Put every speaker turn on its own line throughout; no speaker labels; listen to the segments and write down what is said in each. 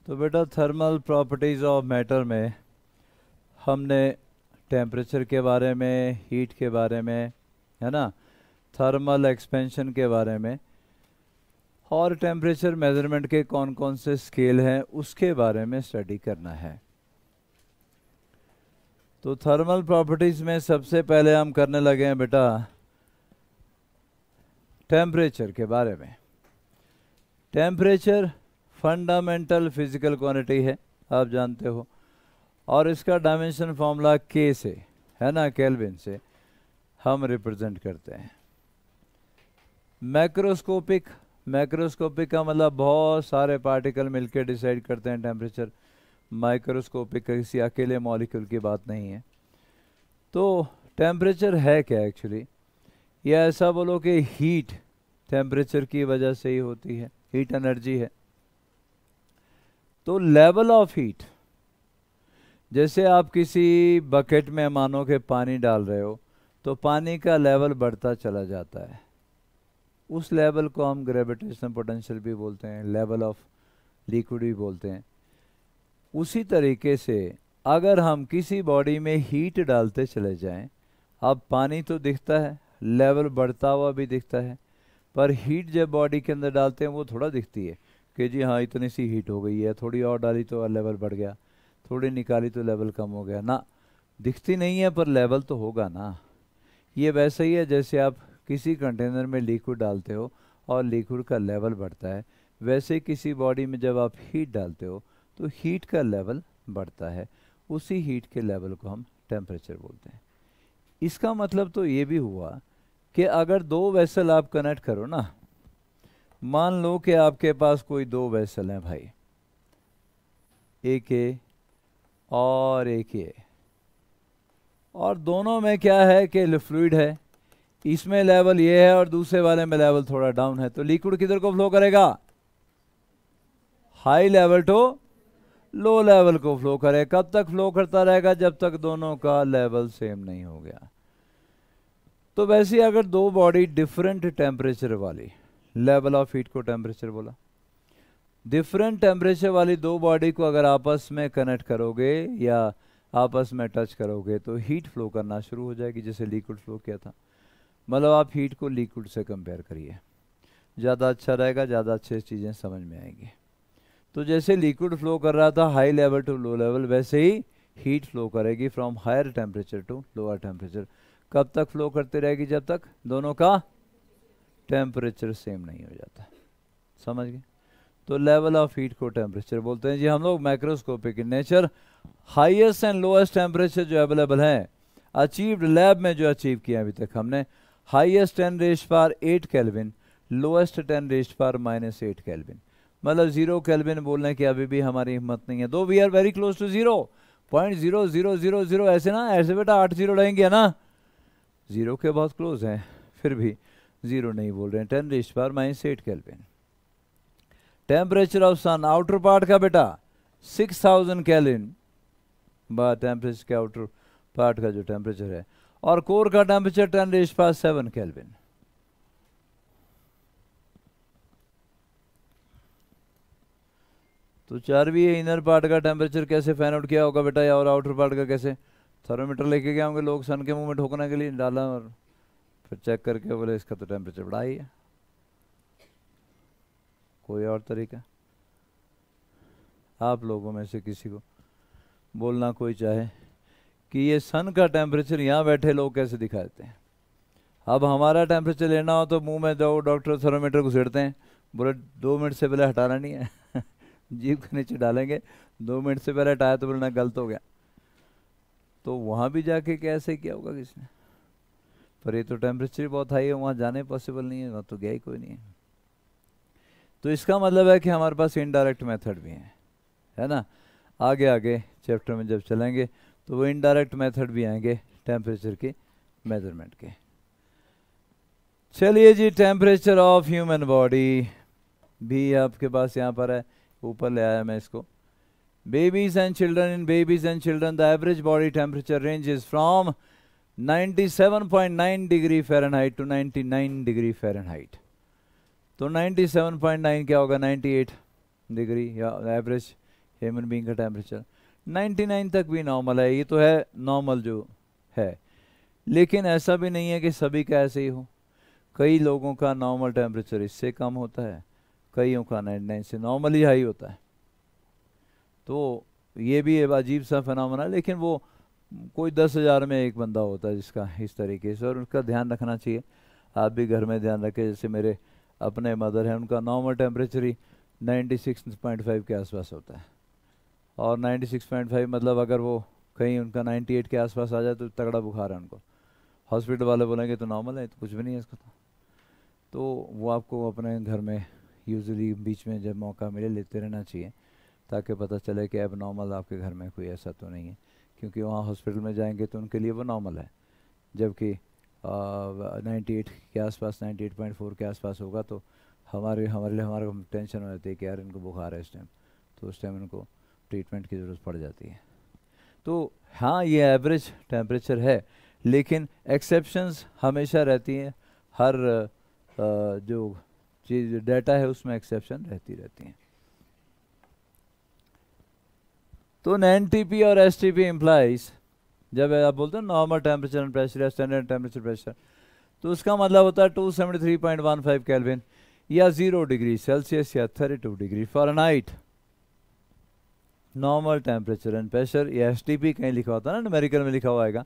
तो बेटा thermal properties of matter में हमने टेम्परेचर के बारे में, हीट के बारे में, है ना, थर्मल एक्सपेंशन के बारे में और टेम्परेचर मेजरमेंट के कौन कौन से स्केल हैं उसके बारे में स्टडी करना है। तो थर्मल प्रॉपर्टीज़ में सबसे पहले हम करने लगे हैं बेटा टेम्परेचर के बारे में। टेम्परेचर फंडामेंटल फिजिकल क्वांटिटी है, आप जानते हो, और इसका डायमेंशन फॉर्मूला के से, है ना, केल्विन से हम रिप्रेजेंट करते हैं। मैक्रोस्कोपिक, मैक्रोस्कोपिक का मतलब बहुत सारे पार्टिकल मिलकर डिसाइड करते हैं टेम्परेचर। माइक्रोस्कोपिक किसी अकेले मॉलिक्यूल की बात नहीं है। तो टेम्परेचर है क्या एक्चुअली, या ऐसा बोलो कि हीट टेम्परेचर की वजह से ही होती है, हीट एनर्जी है। तो लेवल ऑफ हीट, जैसे आप किसी बकेट में मानो के पानी डाल रहे हो तो पानी का लेवल बढ़ता चला जाता है, उस लेवल को हम ग्रेविटेशनल पोटेंशियल भी बोलते हैं, लेवल ऑफ लिक्विड भी बोलते हैं। उसी तरीके से अगर हम किसी बॉडी में हीट डालते चले जाएं, अब पानी तो दिखता है, लेवल बढ़ता हुआ भी दिखता है, पर हीट जब बॉडी के अंदर डालते हैं वो थोड़ा दिखती है कि जी हाँ इतनी सी हीट हो गई है, थोड़ी और डाली तो लेवल बढ़ गया, थोड़ी निकाली तो लेवल कम हो गया ना, दिखती नहीं है पर लेवल तो होगा ना। ये वैसा ही है जैसे आप किसी कंटेनर में लिक्विड डालते हो और लिक्विड का लेवल बढ़ता है, वैसे ही किसी बॉडी में जब आप हीट डालते हो तो हीट का लेवल बढ़ता है, उसी हीट के लेवल को हम टेम्परेचर बोलते हैं। इसका मतलब तो ये भी हुआ कि अगर दो वेसल आप कनेक्ट करो ना, मान लो कि आपके पास कोई दो वेसल हैं भाई, एक ए और एक ए, और दोनों में क्या है कि फ्लूइड है, इसमें लेवल ये है और दूसरे वाले में लेवल थोड़ा डाउन है, तो लिक्विड किधर को फ्लो करेगा, high level to low level को फ्लो करे। कब तक फ्लो करता रहेगा, जब तक दोनों का लेवल सेम नहीं हो गया। तो वैसे ही अगर दो बॉडी डिफरेंट टेम्परेचर वाली, लेवल ऑफ हीट को टेम्परेचर बोला, डिफरेंट टेम्परेचर वाली दो बॉडी को अगर आपस में कनेक्ट करोगे या आपस में टच करोगे तो हीट फ्लो करना शुरू हो जाएगी, जैसे लिक्विड फ्लो किया था। मतलब आप हीट को लिक्विड से कंपेयर करिए, ज़्यादा अच्छा रहेगा, ज़्यादा अच्छे चीज़ें समझ में आएंगी। तो जैसे लिक्विड फ्लो कर रहा था high level to low level, वैसे ही हीट फ्लो करेगी from higher temperature to lower temperature. कब तक फ्लो करती रहेगी, जब तक दोनों का टेम्परेचर सेम नहीं हो जाता। समझ गए? तो लेवल ऑफ हीट को टेम्परेचर बोलते हैं जी हम लोग। Microscopic in nature, highest and lowest temperature जो अवेलेबल है, अचीव्ड लैब में जो अचीव किया अभी तक हमने, हाईएस्ट 10⁻8 केल्विन, लोएस्ट 10⁻−8 केल्विन। मतलब 0 केल्विन बोलने की अभी भी हमारी हिम्मत नहीं है, though we are very close to 0.0000 ऐसे ना, ऐसे बेटा 8 0 रहेंगे ना, 0 के बहुत क्लोज हैं, फिर भी 0 नहीं बोल रहे हैं। 10⁻−8 kelvin. Temperature of sun, outer part का बेटा 6000 केल्विन, टेम्परेचर के आउटर पार्ट का जो टेम्परेचर है, और कोर का टेम्परेचर 10⁻7 केल्विन। तो 4वीं इनर पार्ट का टेम्परेचर कैसे फाइंड आउट किया होगा बेटा, या और आउटर पार्ट का कैसे? थर्मोमीटर लेके गए होंगे लोग, सन के मुंह में ठोकने के लिए डाला और फिर चेक करके बोले इसका तो टेम्परेचर बढ़ा ही है। कोई और तरीका आप लोगों में से किसी को बोलना कोई चाहे कि ये सन का टेम्परेचर यहाँ बैठे लोग कैसे दिखा देते हैं? अब हमारा टेम्परेचर लेना हो तो मुंह में दो डॉक्टर थर्मोमीटर घुसेड़ते हैं, बोले 2 मिनट से पहले हटाना नहीं है जीभ के नीचे डालेंगे, 2 मिनट से पहले हटाया तो बोलना गलत हो गया। तो वहाँ भी जाके कैसे किया होगा किसने? पर ये तो टेम्परेचर बहुत हाई है, वहाँ जाने पॉसिबल नहीं है, वहाँ तो गया ही कोई नहीं है। तो इसका मतलब है कि हमारे पास इनडायरेक्ट मेथड भी है ना। आगे आगे चैप्टर में जब चलेंगे तो वो इनडायरेक्ट मेथड भी आएंगे टेम्परेचर के मेजरमेंट के। चलिए जी, टेम्परेचर ऑफ ह्यूमन बॉडी भी आपके पास यहाँ पर है, ऊपर ले आया मैं इसको। Babies and children, in babies and children the average body temperature ranges from 97.9 degree Fahrenheit to 99 degree Fahrenheit. तो 97.9 क्या होगा, 98 डिग्री, या एवरेज ह्यूमन बीइंग का टेम्परेचर 99 तक भी नॉर्मल है, ये तो है नॉर्मल जो है। लेकिन ऐसा भी नहीं है कि सभी का ऐसे ही हो, कई लोगों का नॉर्मल टेम्परेचर इससे कम होता है, कईयों का 99 से नॉर्मली हाई होता है। तो ये भी एक अजीब सा फिनोमेना है, लेकिन वो कोई 10,000 में एक बंदा होता है जिसका इस तरीके से, और उसका ध्यान रखना चाहिए। आप भी घर में ध्यान रखें। जैसे मेरे अपने मदर हैं, उनका नॉर्मल टेम्परेचर ही 96.5 के आसपास होता है, और 96.5 मतलब अगर वो कहीं उनका 98 के आसपास आ जाए तो तगड़ा बुखार है उनको, हॉस्पिटल वाले बोलेंगे तो नॉर्मल है, तो कुछ भी नहीं है इसका। तो वो आपको अपने घर में यूजुअली बीच में जब मौका मिले लेते रहना चाहिए, ताकि पता चले कि अब नॉर्मल आपके घर में कोई ऐसा तो नहीं है, क्योंकि वहाँ हॉस्पिटल में जाएंगे तो उनके लिए वो नॉर्मल है, जबकि 98 के आसपास 98.4 के आसपास होगा तो हमारे लिए टेंशन हो जाती है कि यार इनको बुखार है इस टाइम, तो उस टाइम इनको ट्रीटमेंट की ज़रूरत पड़ जाती है। तो हाँ, ये एवरेज टेम्परेचर है, लेकिन एक्सेप्शंस हमेशा रहती हैं। हर जो चीज़ डाटा है उसमें एक्सेप्शन रहती हैं। तो एनटीपी और एसटीपी इम्प्लाइज, जब आप बोलते हैं नॉर्मल टेम्परेचर एंड प्रेशर या स्टैंडर्ड टेम्परेचर प्रेशर, तो उसका मतलब होता है 273.15 केल्विन या 0 डिग्री सेल्सियस या 32 degree Fahrenheit normal temperature and pressure. या एसटीपी कहीं लिखा होता है ना, न्यूमेरिकल में लिखा हुआ आएगा,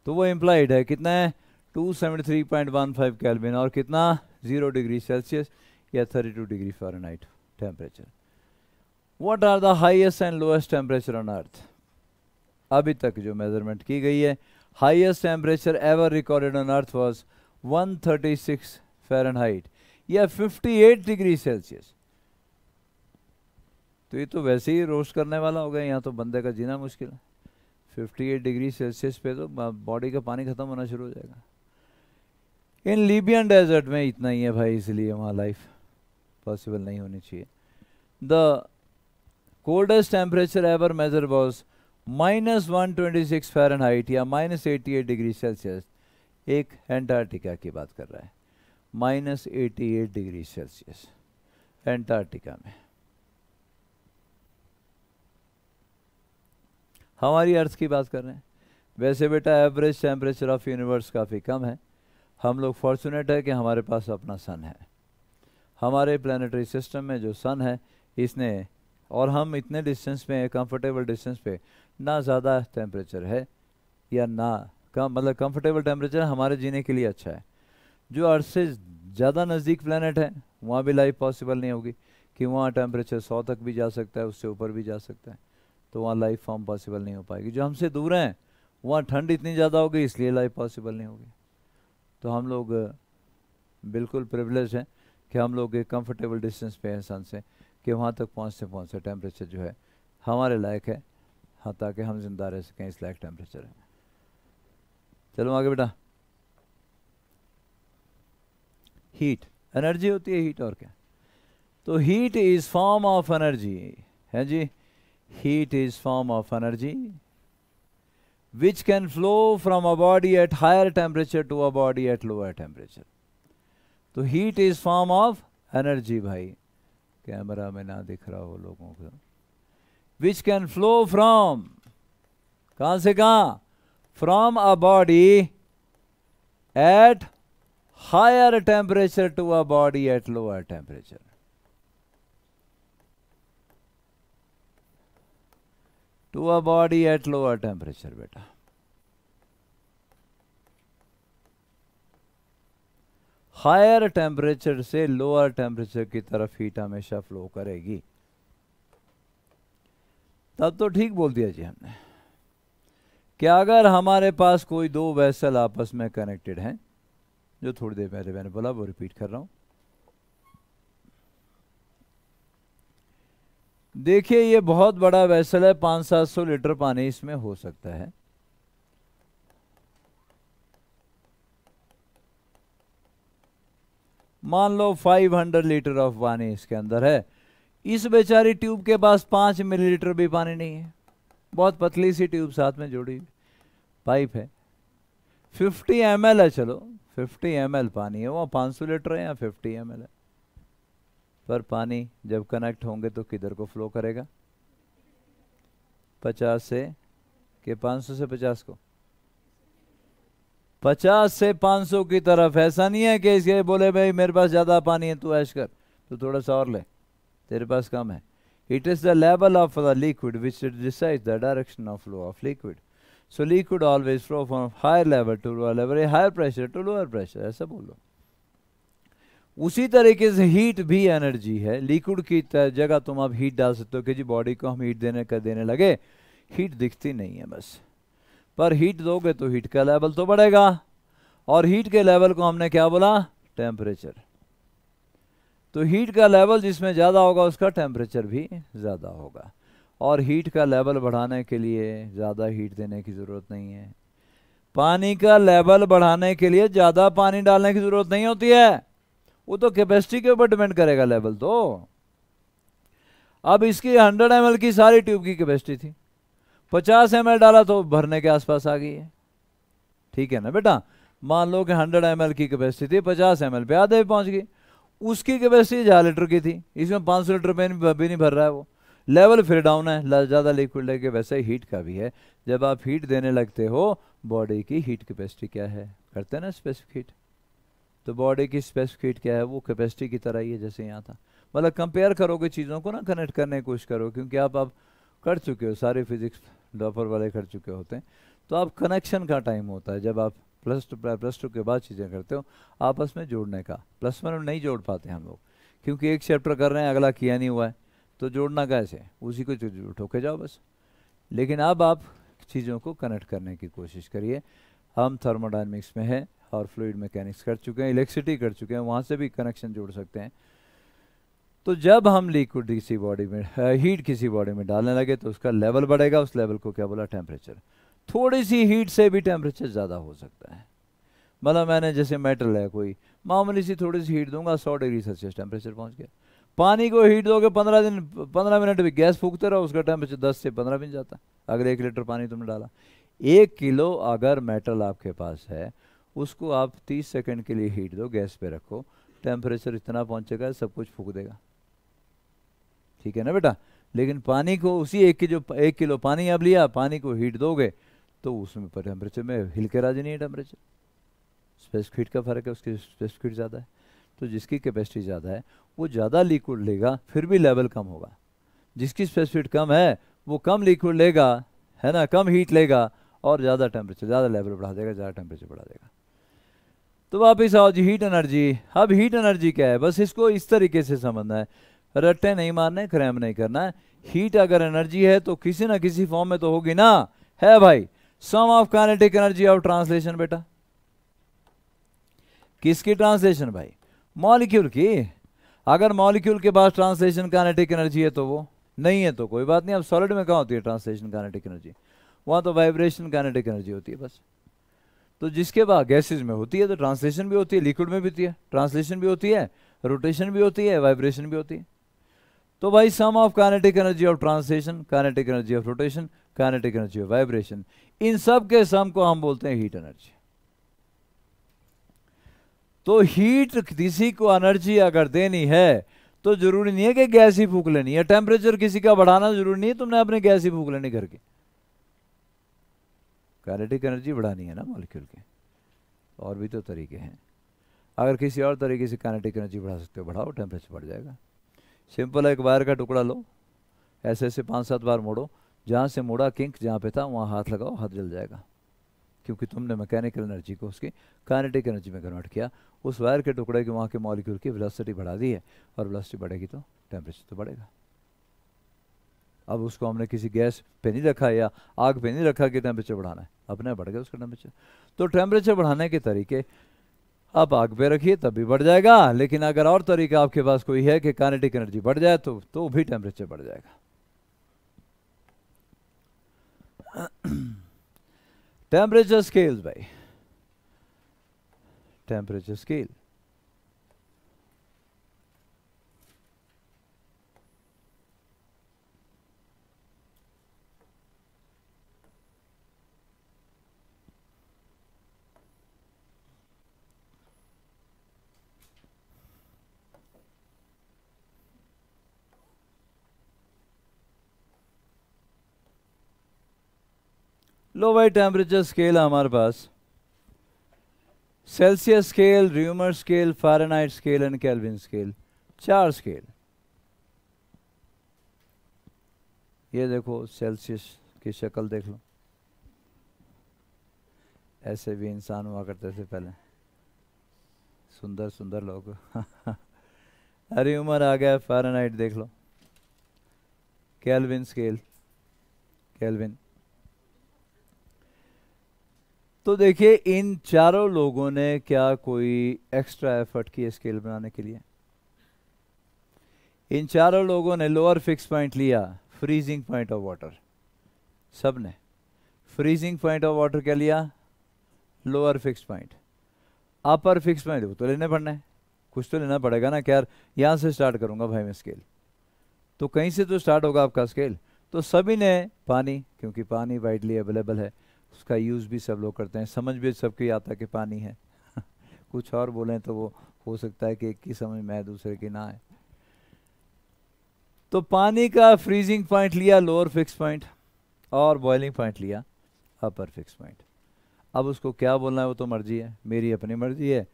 तो वो इम्प्लाइड है कितना है 273.15 केल्विन और कितना 0 डिग्री सेल्सियस या 32 degree Fahrenheit temperature. What are the highest and lowest temperature on earth? अभी तक जो मेजरमेंट की गई है, highest temperature ever recorded on earth was 136 Fahrenheit या 58 डिग्री सेल्सियस। तो ये तो वैसे ही रोस्ट करने वाला हो गया, यहाँ तो बंदे का जीना मुश्किल है। 58 डिग्री सेल्सियस पे तो बॉडी का पानी खत्म होना शुरू हो जाएगा। इन लीबियन डेजर्ट में इतना ही है भाई, इसलिए वहाँ लाइफ पॉसिबल नहीं होनी चाहिए। The coldest temperature ever measure was -126 Fahrenheit या -88 डिग्री सेल्सियस। एक एंटार्क्टिका की बात कर रहा है, -88 डिग्री सेल्सियस एंटार्क्टिका में। हमारी अर्थ की बात कर रहे हैं। वैसे बेटा एवरेज टेम्परेचर ऑफ यूनिवर्स काफ़ी कम है। हम लोग फॉर्चुनेट है कि हमारे पास अपना सन है। हमारे प्लानिटरी सिस्टम में जो सन है इसने, और हम इतने डिस्टेंस पे हैं, कंफर्टेबल डिस्टेंस पे, ना ज़्यादा टेम्परेचर है या ना कम, मतलब कंफर्टेबल टेम्परेचर हमारे जीने के लिए अच्छा है। जो अर्थ से ज़्यादा नज़दीक प्लानट है वहाँ भी लाइफ पॉसिबल नहीं होगी, कि वहाँ टेम्परेचर 100 तक भी जा सकता है, उससे ऊपर भी जा सकता है, तो वहाँ लाइफ फॉर्म पॉसिबल नहीं हो पाएगी। जो हमसे दूर हैं वहाँ ठंड इतनी ज़्यादा होगी, इसलिए लाइफ पॉसिबल नहीं होगी। तो हम लोग बिल्कुल प्रिविलेज हैं कि हम लोग एक कंफर्टेबल डिस्टेंस पे हैं सन से, कि वहाँ तक पहुँचते टेम्परेचर जो है हमारे लायक है, हाँ, ताकि हम जिंदा रह सकें, इस लायक टेम्परेचर है। चलो आगे बेटा। हीट एनर्जी होती है, हीट और क्या? तो heat is form of energy है जी। Heat is form of energy which can flow from a body at higher temperature to a body at lower temperature. तो heat is form of energy भाई, camera में ना दिख रहा हो लोगों को। which can flow from, कहाँ से कहाँ? from a body at higher temperature to a body at lower temperature. to a body at lower temperature बेटा। हायर टेम्परेचर से लोअर टेम्परेचर की तरफ हीट हमेशा फ्लो करेगी। तब तो ठीक बोल दिया जी हमने। क्या अगर हमारे पास कोई दो वेसल आपस में कनेक्टेड हैं, जो थोड़ी देर पहले मैंने बोला वो रिपीट कर रहा हूं। देखिए ये बहुत बड़ा वेसल है, 500-700 लीटर पानी इसमें हो सकता है। मान लो 500 लीटर ऑफ पानी इसके अंदर है। इस बेचारी ट्यूब के पास 5 मिलीलीटर भी पानी नहीं है, बहुत पतली सी ट्यूब साथ में जोड़ी पाइप है। 50 ml है, चलो 50 ml पानी है, वो 500 लीटर है या 50 ml है, पर पानी जब कनेक्ट होंगे तो किधर को फ्लो करेगा? 50 से के 500 से 50 को, 50 से 500 की तरफ। ऐसा नहीं है कि इसके बोले भाई मेरे पास ज़्यादा पानी है तू ऐश कर, तो थोड़ा सा और ले, तेरे पास कम है। It is the level of the liquid which decides the direction of flow of liquid. So liquid always flow from higher level to lower level, higher pressure to lower pressure, ऐसा बोलो। उसी तरीके से हीट भी energy है। Liquid की जगह तुम अब हीट डाल सकते हो कि जी बॉडी को हम हीट देने लगे, हीट दिखती नहीं है बस, पर हीट दोगे तो हीट का लेवल तो बढ़ेगा, और हीट के लेवल को हमने क्या बोला, टेम्परेचर। तो हीट का लेवल जिसमें ज़्यादा होगा उसका टेम्परेचर भी ज़्यादा होगा। और हीट का लेवल बढ़ाने के लिए ज़्यादा हीट देने की ज़रूरत नहीं है। पानी का लेवल बढ़ाने के लिए ज़्यादा पानी डालने की ज़रूरत नहीं होती है, वो तो कैपेसिटी के ऊपर डिपेंड करेगा लेवल तो। अब इसकी 100 ml की सारी ट्यूब की कैपेसिटी थी, 50 ml डाला तो भरने के आसपास आ गई है, ठीक है ना बेटा। मान लो कि 100 ml की कैपेसिटी थी, 50 ml पे आधे पहुंच गई। उसकी कैपेसिटी 1000 लीटर की थी, इसमें 500 लीटर पे भी नहीं भर रहा है, वो लेवल फिर डाउन है, ज़्यादा लिक्विड लेके। वैसे ही हीट का भी है, जब आप हीट देने लगते हो, बॉडी की हीट कैपेसिटी क्या है, करते हैं ना स्पेसिफिक हीट, तो बॉडी की स्पेसिफिक हीट क्या है, वो कैपेसिटी की तरह ही है जैसे यहाँ था। मतलब कंपेयर करोगे चीज़ों को ना, कनेक्ट करने की कोशिश करो, क्योंकि आप कर चुके हो, सारे फिजिक्स डॉपर वाले कर चुके होते हैं, तो आप कनेक्शन का टाइम होता है जब आप प्लस टू के बाद चीज़ें करते हो, आपस में जोड़ने का। प्लस वन नहीं जोड़ पाते हम लोग, क्योंकि एक चैप्टर कर रहे हैं अगला किया नहीं हुआ है, तो जोड़ना कैसे, उसी को ठोके जाओ बस। लेकिन अब आप चीज़ों को कनेक्ट करने की कोशिश करिए। हम थर्मोडायनेमिक्स में है और फ्लूइड मैकेनिक्स कर चुके हैं, इलेक्ट्रिसिटी कर चुके हैं, वहाँ से भी कनेक्शन जोड़ सकते हैं। तो जब हम लिक्विड किसी बॉडी में, हीट किसी बॉडी में डालने लगे, तो उसका लेवल बढ़ेगा। उस लेवल को क्या बोला, टेम्परेचर। थोड़ी सी हीट से भी टेम्परेचर ज़्यादा हो सकता है। मतलब मैंने जैसे मेटल है कोई, मामूली सी थोड़ी सी हीट दूंगा, 100 डिग्री सेल्सियस टेम्परेचर पहुंच गया। पानी को हीट दोगे 15 मिनट भी गैस फूकते रहो, उसका टेम्परेचर 10 से 15 मिनट जाता है। अगर 1 लीटर पानी तुमने डाला, 1 किलो अगर मेटल आपके पास है, उसको आप 30 सेकंड के लिए हीट दो, गैस पे रखो, टेम्परेचर इतना पहुंचेगा सब कुछ फूक देगा, ठीक है ना बेटा। लेकिन पानी को, उसी 1 किलो पानी आप लिया, पानी को हीट दोगे तो उसमें पर टेम्परेचर में हिल के राजी नहीं है टेम्परेचर। स्पेसिफिक हीट का फर्क है, उसकी स्पेसिफिक हीट ज़्यादा है। तो जिसकी कैपेसिटी ज़्यादा है वो ज़्यादा लिक्विड लेगा, फिर भी लेवल कम होगा। जिसकी स्पेसिफिक कम है वो कम लिक्विड लेगा, है ना, कम हीट लेगा, और ज़्यादा टेम्परेचर, ज़्यादा लेवल बढ़ा देगा, ज़्यादा टेम्परेचर बढ़ा देगा। तो वापिस आओ जी, हीट एनर्जी। अब हीट एनर्जी क्या है, बस इसको इस तरीके से समझना है, रट्टे नहीं मारने, क्रैम नहीं करना है। हीट अगर एनर्जी है तो किसी ना किसी फॉर्म में तो होगी ना, है भाई। Sum of kinetic energy of translation, बेटा किसकी ट्रांसलेशन भाई, मॉलिक्यूल की। अगर मॉलिक्यूल के पास ट्रांसलेशन काइनेटिक एनर्जी है तो वो, नहीं है तो कोई बात नहीं। अब सॉलिड में कहाँ होती है ट्रांसलेशन काइनेटिक एनर्जी, वहाँ तो वाइब्रेशन काइनेटिक एनर्जी होती है बस। तो जिसके बाद गैसेज में होती है तो ट्रांसलेशन भी होती है, लिक्विड में भी होती है, ट्रांसलेशन भी होती है, रोटेशन भी होती है, वाइब्रेशन भी होती है। तो भाई sum of kinetic energy of translation, kinetic energy of rotation, kinetic energy of vibration, इन सब के सम को हम बोलते हैं हीट एनर्जी। तो हीट किसी को एनर्जी अगर देनी है तो जरूरी नहीं है कि गैस ही फूक लेनी है। टेम्परेचर किसी का बढ़ाना जरूरी नहीं है तुमने अपने गैस ही फूक लेनी करके। काइनेटिक एनर्जी बढ़ानी है ना मॉलिक्यूल के, और भी तो तरीके हैं। अगर किसी और तरीके से काइनेटिक एनर्जी बढ़ा सकते हो, बढ़ाओ, टेम्परेचर बढ़ जाएगा। सिंपल है, एक वायर का टुकड़ा लो, ऐसे ऐसे 5-7 बार मोड़ो, जहाँ से मोड़ा किंक जहाँ पे था वहाँ हाथ लगाओ, हाथ जल जाएगा, क्योंकि तुमने मैकेनिकल एनर्जी को उसकी काइनेटिक एनर्जी में कन्वर्ट किया। उस वायर के टुकड़े के वहाँ के मॉलिक्यूल की वेलोसिटी बढ़ा दी है, और वेलोसिटी बढ़ेगी तो टेम्परेचर तो बढ़ेगा। अब उसको हमने किसी गैस पे नहीं रखा या आग पे नहीं रखा कि टेम्परेचर बढ़ाना है, अपने बढ़ गया उसका टेम्परेचर। तो टेम्परेचर बढ़ाने के तरीके, आप आग पे रखिए तब भी बढ़ जाएगा, लेकिन अगर और तरीका आपके पास कोई है कि काइनेटिक एनर्जी बढ़ जाए तो भी टेम्परेचर बढ़ जाएगा। टेम्परेचर स्केल्स भाई, टेम्परेचर स्केल। लो भाई टेम्परेचर स्केल है हमारे पास, Celsius scale, Reaumur scale, Fahrenheit scale and Kelvin scale, 4 scale. ये देखो सेल्सियस की शक्ल देख लो, ऐसे भी इंसान हुआ करते थे पहले, सुंदर सुंदर लोग। र्यूमर आ गया, फ़ारेनहाइट देख लो, केल्विन स्केल, केल्विन। तो देखिए इन चारों लोगों ने क्या कोई एक्स्ट्रा एफर्ट की स्केल बनाने के लिए? इन चारों लोगों ने लोअर फिक्स पॉइंट लिया, फ्रीजिंग पॉइंट ऑफ वाटर, सब ने फ्रीजिंग पॉइंट ऑफ वाटर क्या लिया? Lower fix point. अपर फिक्स पॉइंट वो तो लेने पड़ना है, कुछ तो लेना पड़ेगा ना, क्या यहाँ से स्टार्ट करूँगा भाई मैं स्केल, तो कहीं से तो स्टार्ट होगा आपका स्केल। तो सभी ने पानी, क्योंकि पानी वाइडली अवेलेबल है, उसका यूज़ भी सब लोग करते हैं, समझ भी सबकी आता है कि पानी है। कुछ और बोलें तो वो हो सकता है कि एक की समझ में आए दूसरे की ना आए। तो पानी का फ्रीजिंग पॉइंट लिया लोअर फिक्स पॉइंट, और बॉइलिंग पॉइंट लिया अपर फिक्स पॉइंट। अब उसको क्या बोलना है वो तो मर्जी है, मेरी अपनी मर्जी है,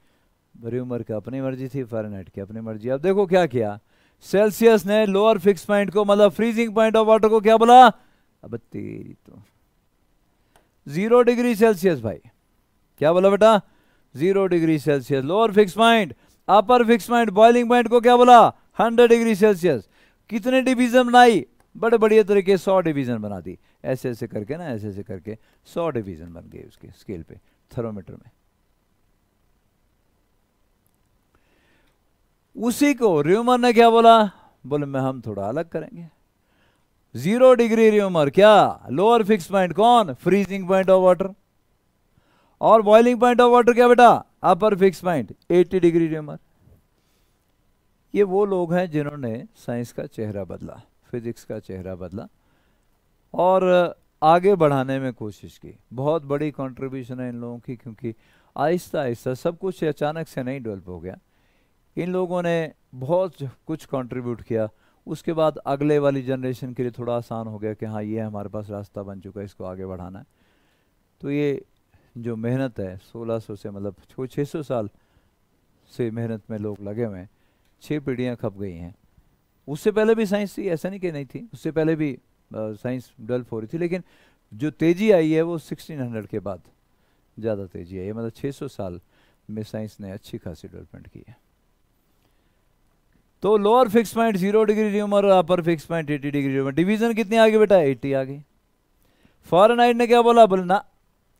र्यूमर की अपनी मर्जी थी, फ़ारेनहाइट की अपनी मर्जी। अब देखो क्या किया, सेल्सियस ने लोअर फिक्स पॉइंट को मतलब फ्रीजिंग पॉइंट ऑफ वाटर को क्या बोला? अब तेरी तो 0 डिग्री सेल्सियस भाई, क्या बोला बेटा? 0 degree Celsius lower fix point. अपर फिक्स पॉइंट बॉइलिंग पॉइंट को क्या बोला? 100 डिग्री सेल्सियस। कितने डिवीजन बनाई? बड़े बढ़िया तरीके 100 डिवीजन बना दी, ऐसे ऐसे करके ना, ऐसे ऐसे करके 100 डिवीजन बन गए उसके स्केल पे, थर्मोमीटर में। उसी को र्यूमर ने क्या बोला? बोले मैं हम थोड़ा अलग करेंगे। 0 डिग्री र्यूमर क्या? लोअर फिक्स पॉइंट कौन? Freezing point of water. और बॉइलिंग पॉइंट ऑफ वाटर क्या बेटा? अपर फिक्स पॉइंट 80 डिग्री र्यूमर। ये वो लोग हैं जिन्होंने साइंस का चेहरा बदला, फिजिक्स का चेहरा बदला और आगे बढ़ाने में कोशिश की। बहुत बड़ी कंट्रीब्यूशन है इन लोगों की, क्योंकि आहिस्ता आहिस्ता सब कुछ अचानक से नहीं डेवलप हो गया, इन लोगों ने बहुत कुछ कंट्रीब्यूट किया। उसके बाद अगले वाली जनरेशन के लिए थोड़ा आसान हो गया कि हाँ ये हमारे पास रास्ता बन चुका है, इसको आगे बढ़ाना है। तो ये जो मेहनत है 1600 से मतलब 600 साल से मेहनत में लोग लगे हुए हैं, 6 पीढ़ियाँ खप गई हैं। उससे पहले भी साइंस थी, ऐसा नहीं कि नहीं थी, उससे पहले भी साइंस डेवलप हो रही थी, लेकिन जो तेज़ी आई है वो 1600 के बाद ज़्यादा तेज़ी आई है, मतलब 600 साल में साइंस ने अच्छी खासी डेवलपमेंट की है। तो lower fix point 0 degree Reaumur और upper fix point 80 degree Reaumur. Division कितनी आ गई बेटा? 80 आ गई। फ़ारेनहाइट ने क्या बोला? बोले ना,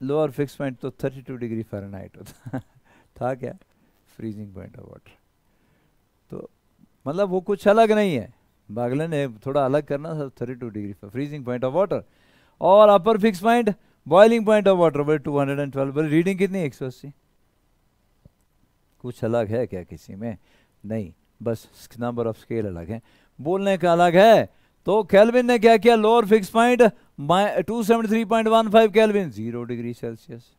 लोअर फिक्स पॉइंट तो 32 डिग्री फ़ारेनहाइट होता था क्या? Freezing point of water. तो मतलब वो कुछ अलग नहीं है, बागले ने थोड़ा अलग करना था, 32 degree freezing point of water. और upper fix point boiling point of water बोले 212। बोले रीडिंग कितनी? 180। कुछ अलग है क्या किसी में? नहीं, बस नंबर ऑफ स्केल अलग है, बोलने का अलग है। तो केल्विन ने क्या किया? Lower fix point 273.15 kelvin, 0 degree Celsius.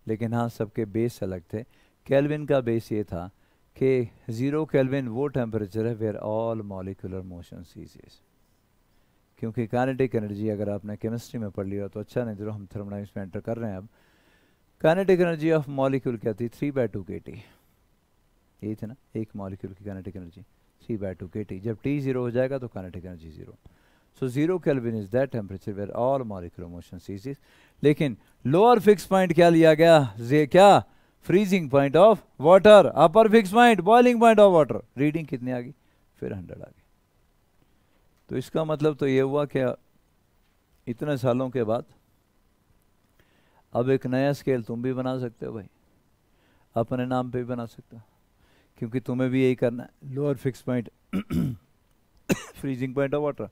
लेकिन हाँ सबके बेस अलग थे। केल्विन का बेस ये था कि 0 केल्विन वो टेम्परेचर है where all molecular motion ceases. क्योंकि काइनेटिक एनर्जी अगर आपने केमिस्ट्री में पढ़ लिया तो अच्छा, नहीं तो हम थर्मोडायनामिक्स में एंटर कर रहे हैं अब। काइनेटिक एनर्जी ऑफ मॉलिक्यूल क्या थी? 3/2 kT। यही थे ना, एक मॉलिक्यूल की काइनेटिक एनर्जी 3/2 kT। जब T 0 हो जाएगा तो kinetic energy 0। So 0 Kelvin is that temperature where all molecular motion ceases. लेकिन लोअर फिक्स पॉइंट क्या लिया गया? क्या? Freezing point of water. Upper fix point boiling point of water. Reading कितनी आ गई? फिर 100 आ गई। तो इसका मतलब तो ये हुआ कि इतने सालों के बाद अब एक नया स्केल तुम भी बना सकते हो भाई, अपने नाम पे भी बना सकते हो, क्योंकि तुम्हें भी यही करना है, lower fix point freezing point of water.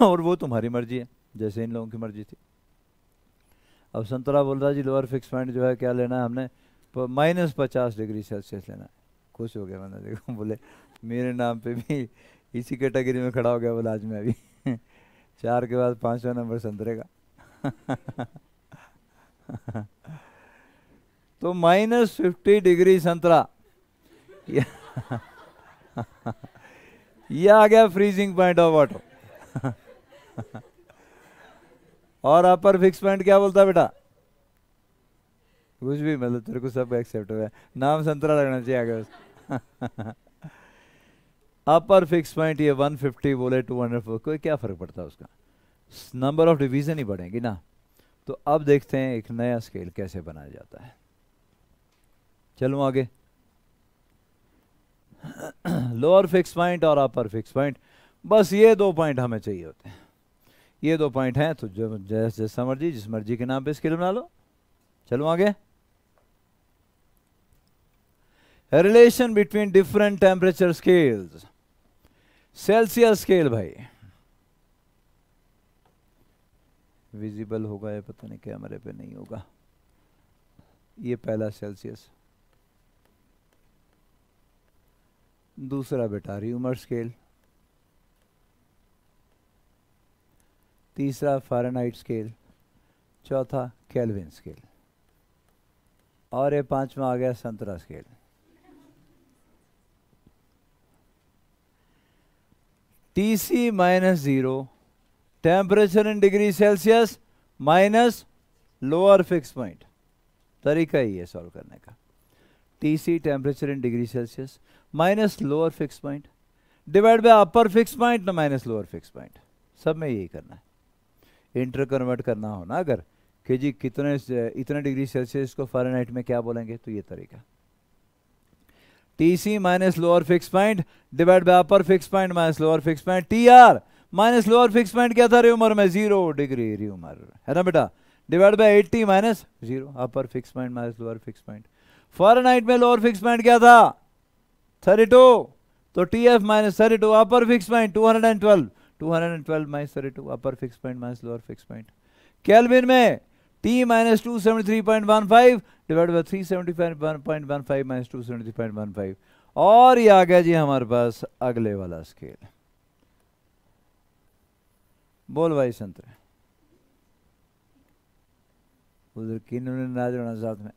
और वो तुम्हारी मर्जी है, जैसे इन लोगों की मर्जी थी। अब संतरा बोल रहा जी लोअर फिक्स पॉइंट जो है क्या लेना है हमने? -50 डिग्री सेल्सियस लेना है। खुश हो गया मैंने, देखो बोले मेरे नाम पे भी इसी कैटेगरी में खड़ा हो गया। बोला आज मैं अभी 4 के बाद 5वां नंबर संतरे का। तो -50 डिग्री संतरा ये आ गया फ्रीजिंग पॉइंट ऑफ वाटर। और अपर फिक्स पॉइंट क्या बोलता है बेटा? कुछ भी, मतलब तेरे को सब एक्सेप्ट हो गया, नाम संतरा लगना चाहिए आगे बस। अपर फिक्स पॉइंट ये 150 बोले 204, कोई क्या फर्क पड़ता है उसका, नंबर ऑफ डिवीजन ही बढ़ेंगी ना। तो अब देखते हैं एक नया स्केल कैसे बनाया जाता है। चलूं आगे। लोअर फिक्स पॉइंट और अपर फिक्स पॉइंट, बस ये 2 पॉइंट हमें चाहिए होते हैं। ये 2 पॉइंट हैं, तो जो जैसे मर्जी जिस मर्जी के नाम पे स्केल बना लो। चलो आगे। Relation between different temperature scales. Celsius scale भाई विजिबल होगा या पता नहीं, कैमरे पे नहीं होगा। ये पहला सेल्सियस, दूसरा बेटा र्यूमर स्केल, तीसरा फ़ारेनहाइट स्केल, चौथा केल्विन स्केल, और ये 5वां आ गया संतरा scale. TC minus 0 temperature in degree Celsius minus lower fix point, तरीका ही है सॉल्व करने का। TC temperature in degree Celsius minus lower fix point divide by upper fix point ना माइनस लोअर फिक्स पॉइंट, सब में यही करना है। इंटर कन्वर्ट करना हो ना अगर कि जी कितने इतने डिग्री सेल्सियस को फ़ारेनहाइट में क्या बोलेंगे, तो ये तरीका। TC minus lower fix point divide by upper fix point minus lower fix point. TR minus lower fix point क्या था र्यूमर में, 0 डिग्री र्यूमर है ना बेटा, divide by 80 minus 0 upper fix point minus lower fix point. Fahrenheit में lower fix point क्या था, 32, तो TF माइनस 32 अपर फिक्स पॉइंट 212 माइनस 32 अपर fix point minus lower fix point. Kelvin में T minus 273.15 divide bye 375.15 minus 273.15। और ये आ गया जी हमारे पास अगले वाला स्केल। बोल भाई संतरे, उधर किन्होंने नाच होना साथ में।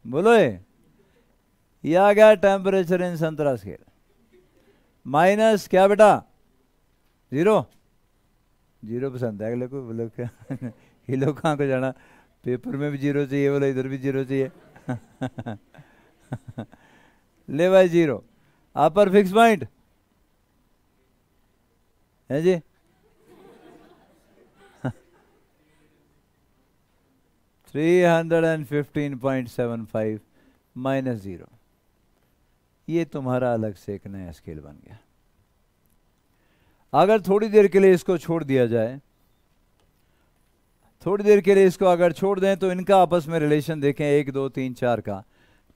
बोलो ये आ गया टेम्परेचर इन संतरा स्केल माइनस क्या बेटा 0 पसंद है अगले को, बोलो क्या ये लोग कहाँ को जाना, पेपर में भी 0 चाहिए, बोलो इधर भी 0 चाहिए। ले भाई 0 अपर फिक्स पॉइंट है जी 315.75 माइनस 0। ये तुम्हारा अलग से एक नया स्केल बन गया। अगर थोड़ी देर के लिए इसको छोड़ दिया जाए, थोड़ी देर के लिए इसको अगर छोड़ दें तो इनका आपस में रिलेशन देखें 1 2 3 4 का,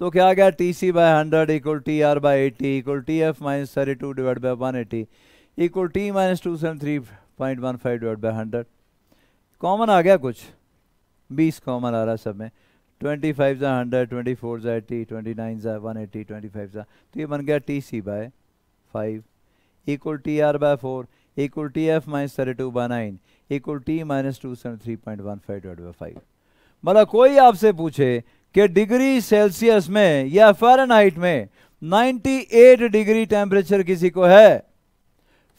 तो क्या आ गया TC by 100 equal TR by 80 equal TF minus 32 divide by 180 equal T minus 273.15 divide by 100। Common आ गया कुछ, 20 कॉमन आ रहा सब में, 25 जा 100 24 जा 80 29 जा 180 25 जा, तो ये बन गया TC by 5 equal TR by 4 equal TF minus 32 by 9 equal T minus 273.15 divide by 5। मतलब कोई आपसे पूछे कि डिग्री सेल्सियस में या फ़ारेनहाइट में 98 डिग्री टेम्परेचर किसी को है,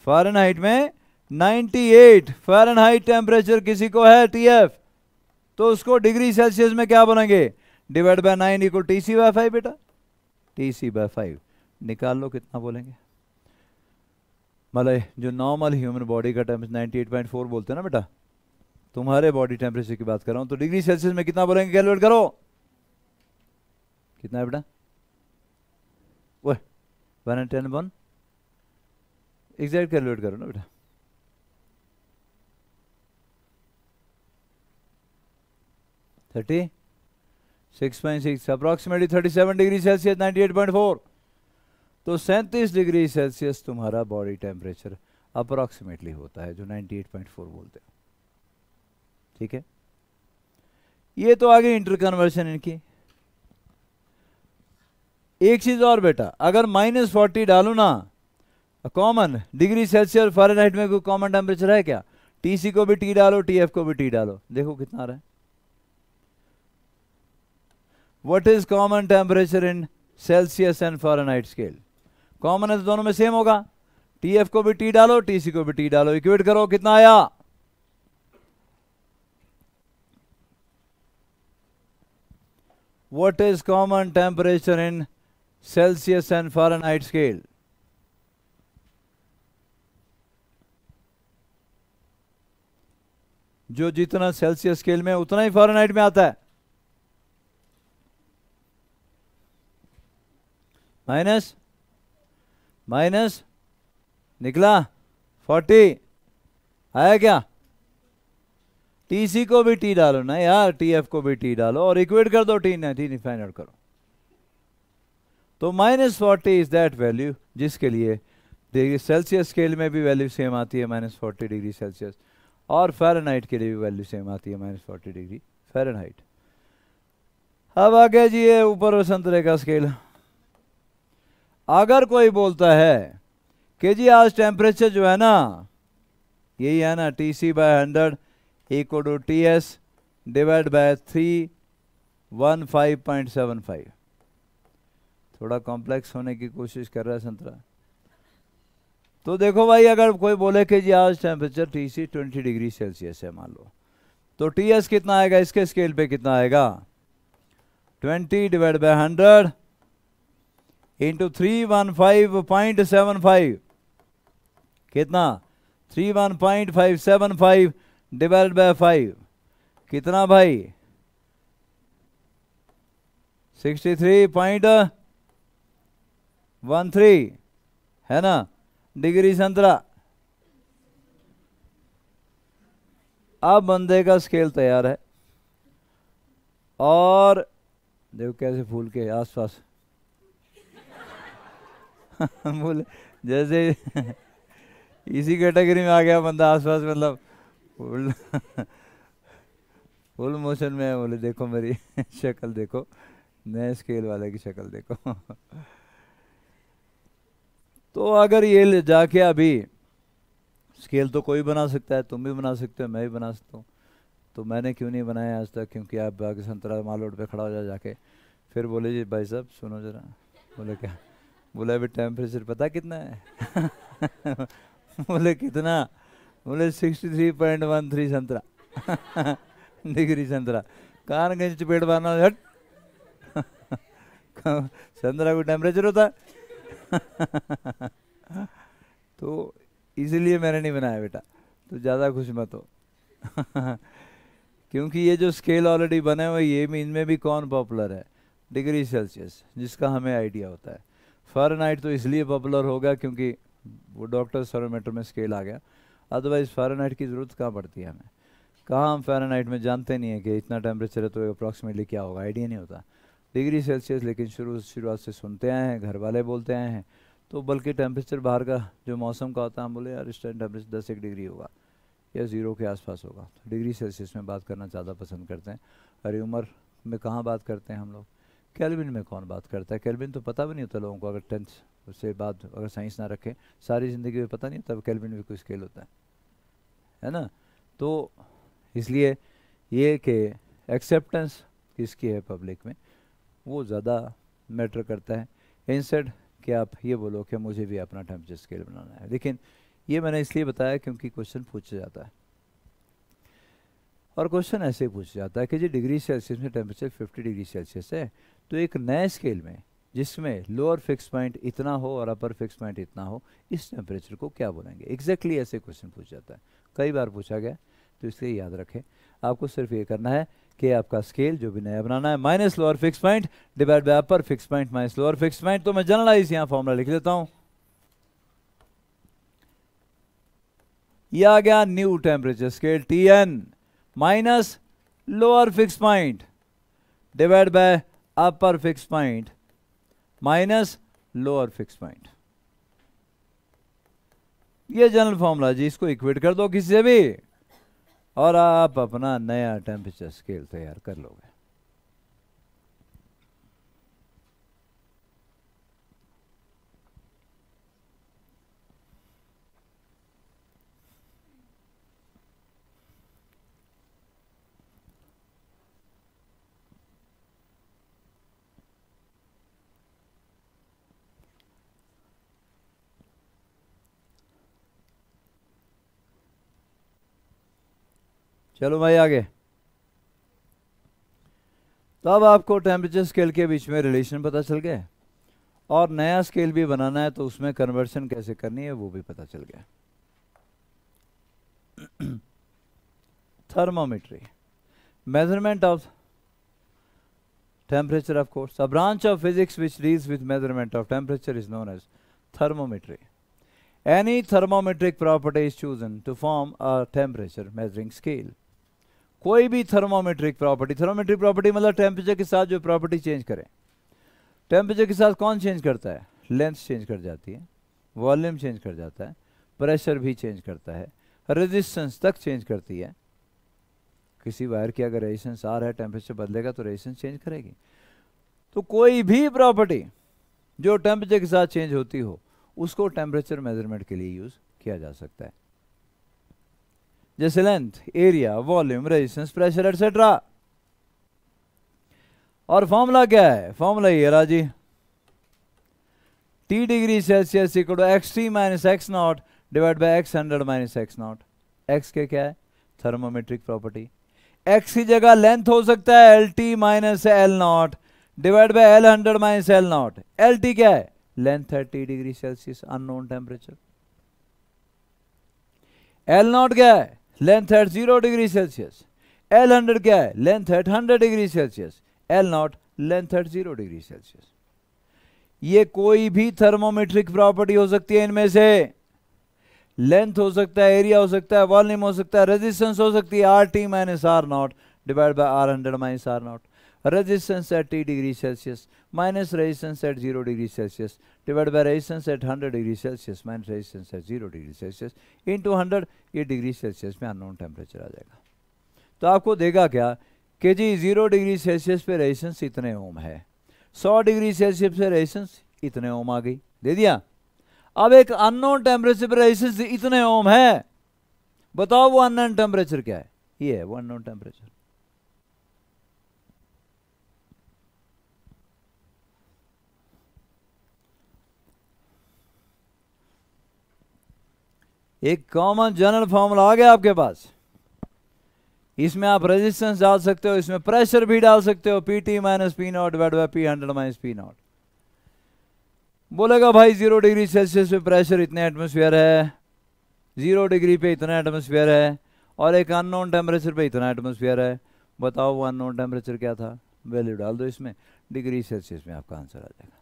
फ़ारेनहाइट में 98 फ़ारेनहाइट टेम्परेचर किसी को है TF, तो उसको डिग्री सेल्सियस में क्या बोलेंगे, divide by 9 equal TC by 5 बेटा, TC बाय 5 निकाल लो कितना बोलेंगे। मतलब जो नॉर्मल ह्यूमन बॉडी का टेम्परेचर 98.4 बोलते हैं ना बेटा, तुम्हारे बॉडी टेम्परेचर की बात कर रहा हूं, तो डिग्री सेल्सियस में कितना बोलेंगे, कैलकुलेट करो कितना है बेटा, वो 110 एग्जैक्ट कैलकुलेट करो ना बेटा। थर्टी 6.6 अप्रॉक्सीमेटली 37 डिग्री सेल्सियस 98.4, तो 37 डिग्री सेल्सियस तुम्हारा बॉडी टेम्परेचर अप्रॉक्सीमेटली होता है, जो 98.4 बोलते हैं। ठीक है, ये तो आगे इंटर कन्वर्शन इनकी। एक चीज और बेटा, अगर -40 डालू ना कॉमन, डिग्री सेल्सियस और फ़ारेनहाइट में कोई कॉमन टेम्परेचर है क्या, TC को भी T डालो TF को भी T डालो, देखो कितना आ रहा है। What is common temperature in Celsius and Fahrenheit scale, common है तो दोनों में सेम होगा, TF को भी T डालो, TC को भी T डालो, इक्वेट करो, कितना आया? What is common temperature in Celsius and Fahrenheit scale? जो जितना सेल्सियस स्केल में उतना ही फ़ारेनहाइट में आता है। माइनस माइनस निकला 40 आया क्या? TC को भी T डालो ना यार, TF को भी T डालो और इक्वेट कर दो, T फाइंड आउट करो। तो -40 इज दैट वैल्यू जिसके लिए डिग्री सेल्सियस स्केल में भी वैल्यू सेम आती है -40 डिग्री सेल्सियस, और फ़ारेनहाइट के लिए भी वैल्यू सेम आती है -40 डिग्री फ़ारेनहाइट। अब आ गया जी ये ऊपर संतरे का स्केल। अगर कोई बोलता है कि जी आज टेम्परेचर जो है ना, यही है ना, TC/100 equal to TS divide by 315.75, थोड़ा कॉम्प्लेक्स होने की कोशिश कर रहा है संतरा। तो देखो भाई, अगर कोई बोले कि जी आज टेम्परेचर TC 20 डिग्री सेल्सियस है मान लो, तो TS कितना आएगा इसके स्केल पे? कितना आएगा? 20 डिवाइड बाय 100 इंटू 315.75, कितना? 31575 डिवाइड बाय 5, कितना भाई? 63.13 है ना डिग्री संतरा। अब बंदे का स्केल तैयार है, और देखो कैसे फूल के आसपास बोले जैसे इसी कैटेगरी में आ गया बंदा आसपास, मतलब फुल फुल मोशन में है। बोले देखो मेरी शक्ल देखो, नए स्केल वाले की शक्ल देखो। तो अगर ये ले जाके, अभी स्केल तो कोई बना सकता है, तुम भी बना सकते हो, मैं भी बना सकता हूँ, तो मैंने क्यों नहीं बनाया आज तक? क्योंकि आप आगे संतरा माल रोड पे खड़ा हो जाके, फिर बोले जी भाई साहब सुनो जरा। बोले क्या? बोले अभी टेम्परेचर पता कितना है? बोले कितना? बोले 63.13 संतरा डिग्री संतरा। कान के चपेट मारना, हट संतरा को टेम्परेचर होता है। तो इसीलिए मैंने नहीं बनाया बेटा, तो ज़्यादा खुश मत हो। क्योंकि ये जो स्केल ऑलरेडी बने हुए, ये भी, इनमें भी कौन पॉपुलर है? डिग्री सेल्सियस, जिसका हमें आइडिया होता है। फ़ारेनहाइट तो इसलिए पॉपुलर होगा क्योंकि वो डॉक्टर थर्मोमीटर में स्केल आ गया, अदरवाइज़ फ़ारेनहाइट की ज़रूरत कहाँ पड़ती है हमें? कहाँ हम फ़ारेनहाइट में जानते नहीं है कि इतना टेम्परेचर है तो अप्रॉक्सीमेटली क्या होगा, आइडिया नहीं होता। डिग्री सेल्सियस लेकिन शुरुआत से सुनते आए हैं, घर वाले बोलते आए हैं। तो बल्कि टेम्परेचर बाहर का जो मौसम का होता है, हम बोले यार इस टाइम टेम्परेचर 10-1 डिग्री होगा या 0 के आसपास होगा, तो डिग्री सेल्सियस में बात करना ज़्यादा पसंद करते हैं। अरे उम्र में कहाँ बात करते हैं हम लोग? केल्विन में कौन बात करता है? केल्विन तो पता भी नहीं होता लोगों को, अगर 10th उससे बाद अगर साइंस ना रखें सारी ज़िंदगी में पता नहीं होता केल्विन भी कोई स्केल होता है ना। तो इसलिए ये कि एक्सेप्टेंस किसकी है पब्लिक में, वो ज़्यादा मैटर करता है, इंस्टेड कि आप ये बोलो कि मुझे भी अपना टेम्परेचर स्केल बनाना है। लेकिन ये मैंने इसलिए बताया क्योंकि क्वेश्चन पूछा जाता है, और क्वेश्चन ऐसे ही पूछा जाता है कि जी डिग्री सेल्सियस में टेम्परेचर 50 डिग्री सेल्सियस है, तो एक नए स्केल में जिसमें लोअर फिक्स पॉइंट इतना हो और अपर फिक्स पॉइंट इतना हो, इस टेम्परेचर को क्या बोलेंगे? एग्जैक्टली ऐसे क्वेश्चन पूछा जाता है, कई बार पूछा गया, तो इसलिए याद रखें। आपको सिर्फ ये करना है कि आपका स्केल जो भी नया बनाना है, minus lower fix point divide by upper fix point minus lower fix point. तो मैं जनरलाइज यहाँ फॉर्मूला लिख देता हूँ। ये आ गया new temperature scale, TN minus lower fix point divide by upper fix point minus lower fix point. ये general formula जी, इसको इक्वेट कर दो किसी से भी और आप अपना नया टेम्परेचर स्केल तैयार कर लोगे। चलो भाई आगे। तो अब आपको टेम्परेचर स्केल के बीच में रिलेशन पता चल गया, और नया स्केल भी बनाना है तो उसमें कन्वर्शन कैसे करनी है वो भी पता चल गया। Thermometry, measurement of temperature, of course. A branch of physics which deals with measurement of temperature is known as thermometry. Any thermometric property is chosen to form a temperature measuring scale. कोई भी thermometric property मतलब temperature के साथ जो property change करे। Temperature के साथ कौन चेंज करता है? लेंथ चेंज कर जाती है, वॉल्यूम चेंज कर जाता है, प्रेशर भी चेंज करता है, रेजिस्टेंस तक चेंज करती है। किसी वायर की अगर रेजिस्टेंस आर है, टेम्परेचर बदलेगा तो रेजिस्टेंस चेंज करेगी। तो कोई भी प्रॉपर्टी जो टेम्परेचर के साथ चेंज होती हो उसको टेम्परेचर मेजरमेंट के लिए यूज किया जा सकता है, जैसे length, area, volume, resistance, pressure etcetera. और फॉर्मूला क्या है? फॉर्मूला ये रहा जी, T degree Celsius equal to XT minus X not divide by X100 minus X not. X के क्या है? Thermometric property. एक्स की जगह लेंथ हो सकता है LT minus L not divide by L100 minus L not. LT क्या है? लेंथ है T degree Celsius, unknown temperature. L not क्या है? लेंथ है 0 डिग्री सेल्सियस। L100 क्या है? लेंथ है 100 degree Celsius. L not length है 0 डिग्री सेल्सियस। ये कोई भी थर्मोमेट्रिक प्रॉपर्टी हो सकती है इनमें से। लेंथ हो सकता है, एरिया हो सकता है, वॉल्यूम हो सकता है, रेजिस्टेंस हो सकती है RT minus R not divide by R100 minus R not. Resistance at T degree Celsius minus resistance at 0 degree Celsius divide by resistance at 100 degree Celsius minus resistance at 0 degree Celsius into 100। ये degree Celsius में unknown temperature आ जाएगा। तो आपको देगा क्या कि जी 0 डिग्री सेल्सियस पे रेजिस्टेंस इतने ओम है, 100 डिग्री सेल्सियस पे रेजिस्टेंस इतने ओम आ गई, दे दिया। अब एक अननोन टेम्परेचर पर रेजिस्टेंस इतने ओम है, बताओ वो अननोन टेम्परेचर क्या है? ये है वो अननोन टेम्परेचर। एक कॉमन जनरल फॉर्मूला आ गया आपके पास। इसमें आप रेजिस्टेंस डाल सकते हो, इसमें प्रेशर भी डाल सकते हो, PT minus P not divide bye P100 minus P not. बोलेगा भाई 0 डिग्री सेल्सियस पे प्रेशर इतने एटमोस्फेयर है, 0 डिग्री पे इतना एटमोस्फेयर है, और एक अननोन टेम्परेचर पे इतना एटमोस्फेयर है। बताओ वो अननोन टेम्परेचर क्या था? वैल्यू डाल दो इसमें, डिग्री सेल्सियस में आपका आंसर आ जाएगा।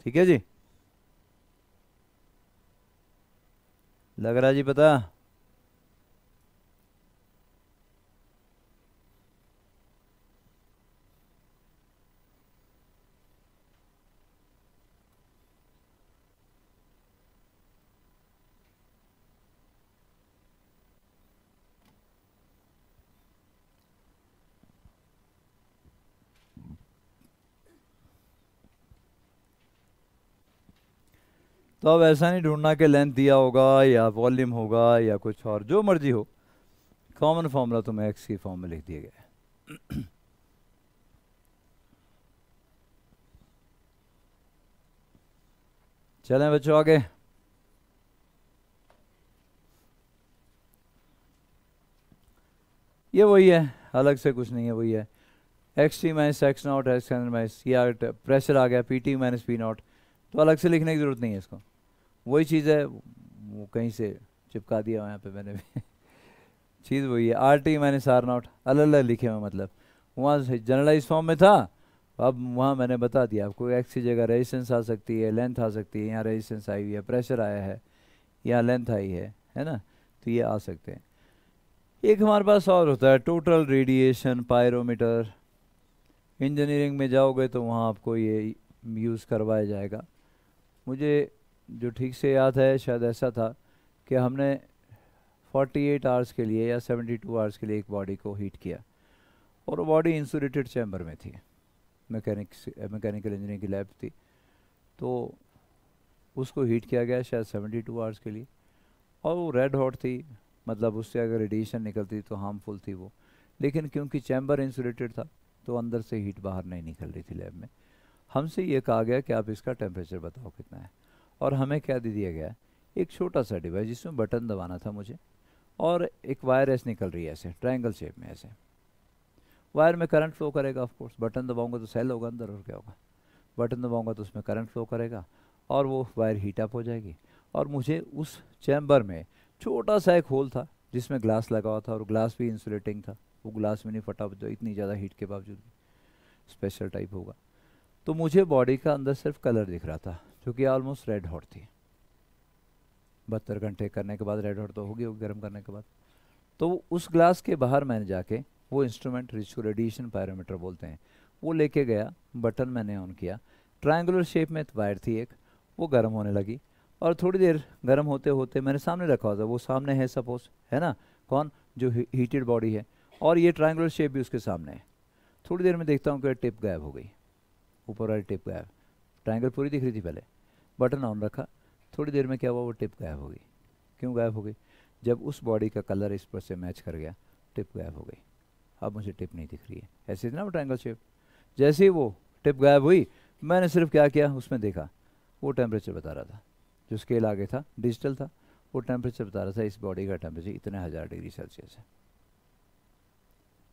ठीक है जी, लग रहा जी पता? तो अब ऐसा नहीं ढूंढना कि लेंथ दिया होगा या वॉल्यूम होगा या कुछ और, जो मर्जी हो, कॉमन फॉर्मूला तुम्हें एक्स की फॉर्म में लिख दिया गया है। चलें बच्चों आगे। ये वही है, अलग से कुछ नहीं है, वही है। XT minus X not x minus, या प्रेशर आ गया PT माइनस पी नॉट, तो अलग से लिखने की जरूरत नहीं है इसको, वही चीज़ है। वो कहीं से चिपका दिया यहाँ पे मैंने भी। चीज़ वही है, RT माइनस आर नॉट, अलग अलग लिखे हुए, मतलब वहाँ जनरलाइज फॉर्म में था, अब वहाँ मैंने बता दिया आपको। एक्स की जगह रेजिस्टेंस आ सकती है, लेंथ आ सकती है, यहाँ रेजिस्टेंस आई हुई है, प्रेशर आया है, यहाँ लेंथ आई है ना, तो ये आ सकते हैं। एक हमारे पास और होता है टोटल रेडिएशन पायरोमीटर। इंजीनियरिंग में जाओगे तो वहाँ आपको ये यूज़ करवाया जाएगा। मुझे जो ठीक से याद है शायद ऐसा था कि हमने 48 आवर्स के लिए या 72 आवर्स के लिए एक बॉडी को हीट किया, और वो बॉडी इंसुलेटेड चैम्बर में थी, मैकेनिकल इंजीनियरिंग की लैब थी, तो उसको हीट किया गया शायद 72 आवर्स के लिए, और वो रेड हॉट थी, मतलब उससे अगर रेडिएशन निकलती तो हार्मफुल थी वो, लेकिन क्योंकि चैम्बर इंसुलेटेड था तो अंदर से हीट बाहर नहीं निकल रही थी लैब में, हमसे ये कहा गया कि आप इसका टेम्परेचर बताओ कितना है, और हमें क्या दे दिया गया है, एक छोटा सा डिवाइस जिसमें बटन दबाना था मुझे, और एक वायर ऐसे निकल रही है ऐसे ट्रायंगल शेप में ऐसे। वायर में करंट फ्लो करेगा ऑफ कोर्स, बटन दबाऊंगा तो सेल होगा अंदर, और क्या होगा, बटन दबाऊंगा तो उसमें करंट फ्लो करेगा और वो वायर हीट अप हो जाएगी। और मुझे उस चैम्बर में छोटा सा एक होल था जिसमें ग्लास लगा हुआ था, और ग्लास भी इंसुलेटिंग था, वो ग्लास में नहीं फटा जो इतनी ज़्यादा हीट के बावजूद भी स्पेशल टाइप होगा। तो मुझे बॉडी का अंदर सिर्फ कलर दिख रहा था जो कि ऑलमोस्ट रेड हॉट थी। 72 घंटे करने के बाद रेड हॉट तो होगी गर्म करने के बाद। तो उस ग्लास के बाहर मैंने जाके वो इंस्ट्रूमेंट जिसको रेडिएशन पायरोमीटर बोलते हैं वो लेके गया, बटन मैंने ऑन किया, ट्रायंगुलर शेप में वायर थी एक, वो गर्म होने लगी। और थोड़ी देर गर्म होते होते मैंने सामने रखा हुआ था, वो सामने है सपोज, है ना, कौन, जो हीटेड बॉडी है, और ये ट्रायंगुलर शेप भी उसके सामने है। थोड़ी देर में देखता हूँ कि टिप गायब हो गई, ऊपर वाली टिप गायब, ट्रायंगल पूरी दिख रही थी पहले, बटन ऑन रखा, थोड़ी देर में क्या हुआ, वो टिप गायब हो गई। क्यों गायब हो गई? जब उस बॉडी का कलर इस पर से मैच कर गया, टिप गायब हो गई। अब मुझे टिप नहीं दिख रही है, ऐसे थी ना वो ट्रायंगल शेप। जैसे ही वो टिप गायब हुई, मैंने सिर्फ क्या किया, उसमें देखा, वो टेम्परेचर बता रहा था, जो स्केल आगे था डिजिटल था, वो टेम्परेचर बता रहा था इस बॉडी का टेम्परेचर इतने 1000 डिग्री सेल्सियस है।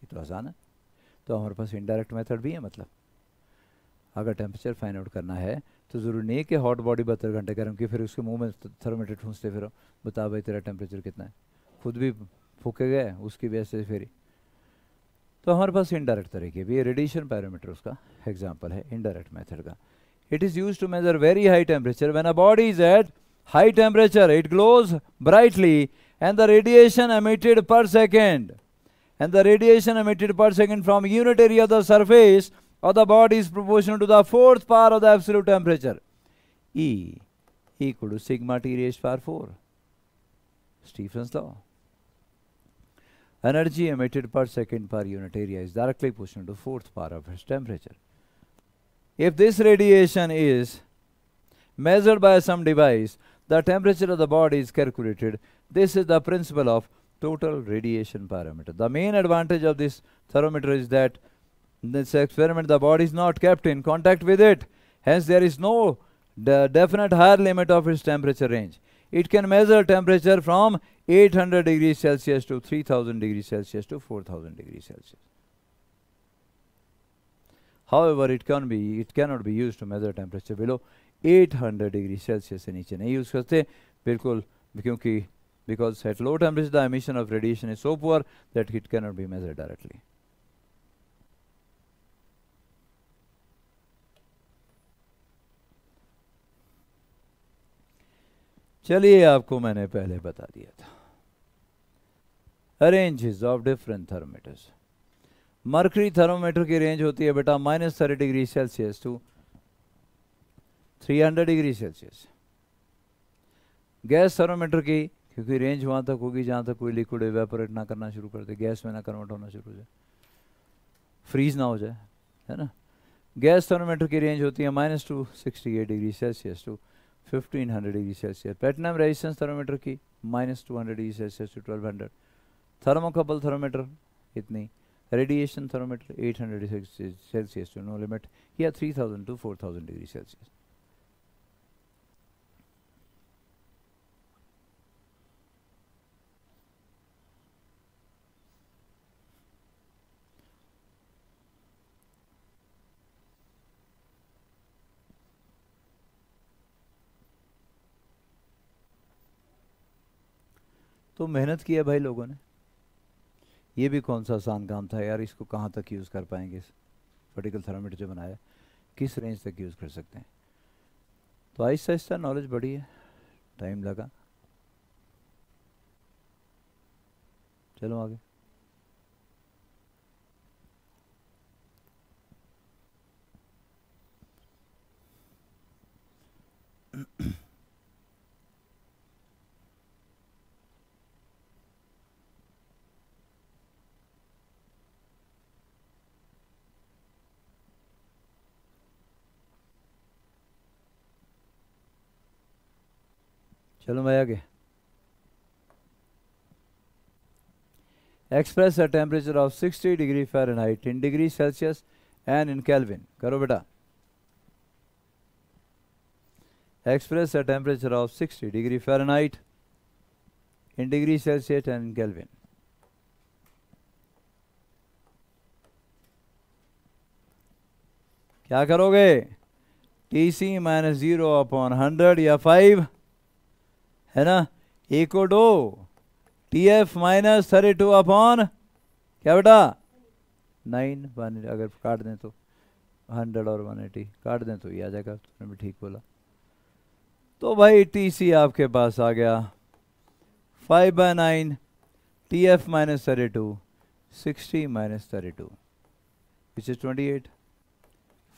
ये तो आसान है। तो हमारे पास इनडायरेक्ट मेथड भी है, मतलब अगर टेम्परेचर फाइंड आउट करना है तो ज़रूरी नहीं है कि हॉट बॉडी 72 घंटे गर्म की फिर उसके मुंह में थर्मोमीटर ठूंसते फिरो, बता भाई तेरा टेम्परेचर कितना है, खुद भी फूके गए उसकी वजह से फिर। तो हमारे पास इनडायरेक्ट तरीके भी, रेडिएशन पैरामीटर उसका एग्जांपल है इनडायरेक्ट मेथड का। It is used to measure very high temperature. When a body is at high temperature it glows brightly and the radiation emitted per second and the radiation emitted per second from unit area of the surface of the body is proportional to the fourth power of the absolute temperature. E equal to sigma T raised to power 4. Stephen's law. Energy emitted per second per unit area is directly proportional to fourth power of its temperature. If this radiation is measured by some device, the temperature of the body is calculated. This is the principle of total radiation parameter. The main advantage of this thermometer is that in this experiment the body is not kept in contact with it. Hence there is no definite higher limit of its temperature range. It can measure temperature from 800 degrees Celsius to 3000 degrees Celsius to 4000 degrees Celsius. However, it cannot be used to measure temperature below 800 degrees Celsius से नीचे नहीं use करते बिल्कुल, क्योंकि because at low temperature the emission of radiation is so poor that it cannot be measured directly. चलिए आपको मैंने पहले बता दिया था ranges of different thermometers. Mercury thermometer की रेंज होती है बेटा -30 degree Celsius to 300 degree Celsius. Gas thermometer की क्योंकि रेंज वहाँ तक होगी जहाँ तक कोई लिक्विड इवेपोरेट ना करना शुरू कर दे, गैस में ना कन्वर्ट होना शुरू हो जाए, फ्रीज ना हो जाए, है ना। गैस थर्मोमीटर की रेंज होती है -268 degree Celsius to 1500 degree Celsius. Platinum resistance thermometer की -200 degree Celsius to 1200। Thermocouple thermometer इतनी। Radiation thermometer 800 degree Celsius to no limit या 3000 टू 4000 डिग्री सेल्सियस। तो मेहनत की है भाई लोगों ने, ये भी कौन सा आसान काम था यार, इसको कहाँ तक यूज़ कर पाएंगे, इस वर्टिकल थर्मोमीटर जो बनाया किस रेंज तक यूज़ कर सकते हैं। तो आहिस्ता आहिस्ता नॉलेज बढ़ी है, टाइम लगा। चलो आगे। चलो मैं आगे। Express a temperature of 60 degree Fahrenheit in degree Celsius and in kelvin. करो बेटा। express a temperature of 60 degree Fahrenheit in degree Celsius and in Kelvin. क्या करोगे? TC माइनस 0/100 या 5 है ना, इक्वल टू TF माइनस 32/, क्या बेटा 9 1, अगर काट दें तो 100 और 180 काट दें तो ये आ जाएगा, तुमने भी ठीक बोला। तो भाई TC आपके पास आ गया 5/9, TF minus 32, 60 minus 32 which is 28,